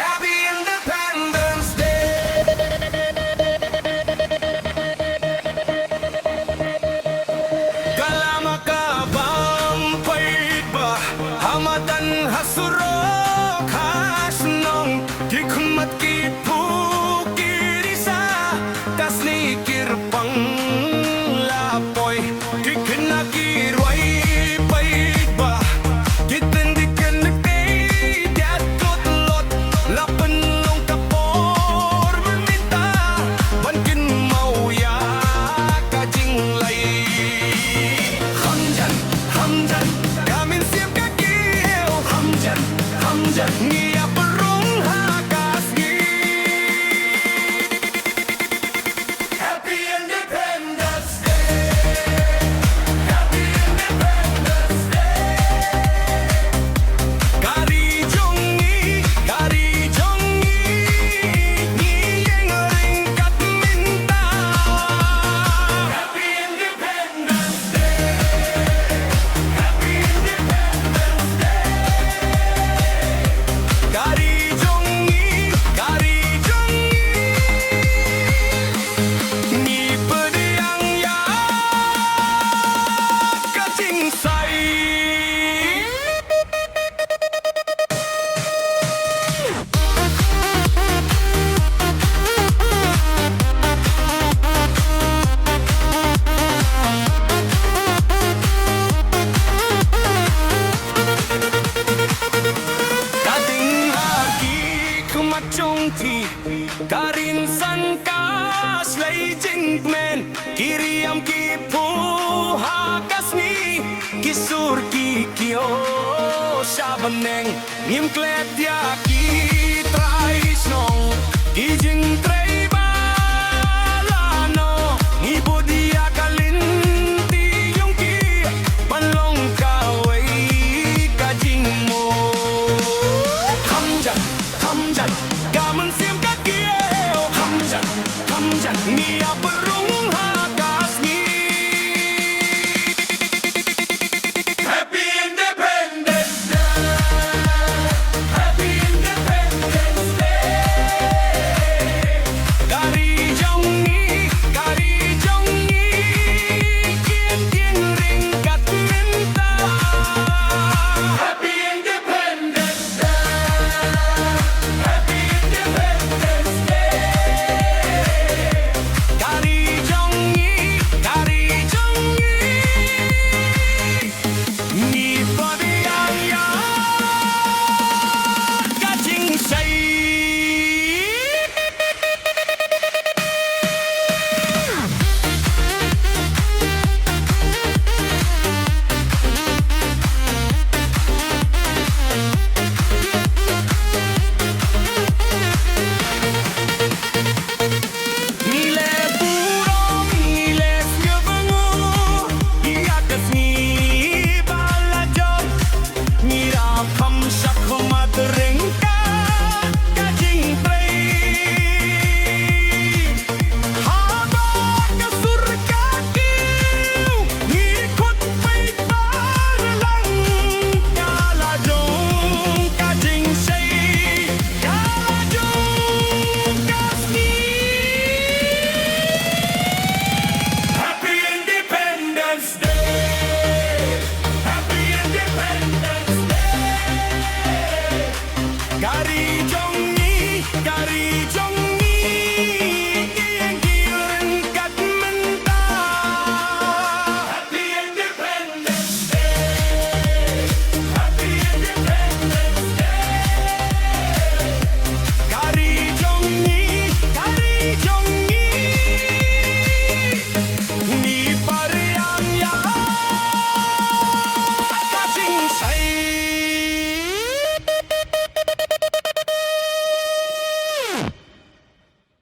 Happy Independence Day. Kalama ka bang paidbah, madan surok, shnong, khmat phuh, risa, kyrpang lapoy, khynnah rwai, paidbah, tlot-tlot, la pynlong kapor, mynta, kynmaw ya ka jinglait. Kham mynsiem ka kiew, pynrung khasi. Happy Independence Day. Happy Independence Day. Kari jong ieng, ryngkat mynta. Happy Independence Day. Happy Independence Day. Kari jong pdiang ya ka jingshai. Kading haki khmat jong thi, rynsan ka shlei jingmen, kiriam phuh kasni, kisur kiew shabaneng, jinglait ya trai shnong, jingshai balano, budia kalinti yung pynlong kaway ka jingmaw. Ka mynsiem ka kiew, pynrung kasni. Happy Independence Day. Happy Independence Day. Kari jong ryngkat mynta. Happy Independence Day. Happy Independence Day. Kari jong pdiang ya ka jingshai. Kham khmat ryngkat ka jinglait. Haba ka surok kiew, ikut paidbah lang. Kala jong ka jingshai, kala jong kasni. Happy Independence Day. Happy Independence Day. Kari jong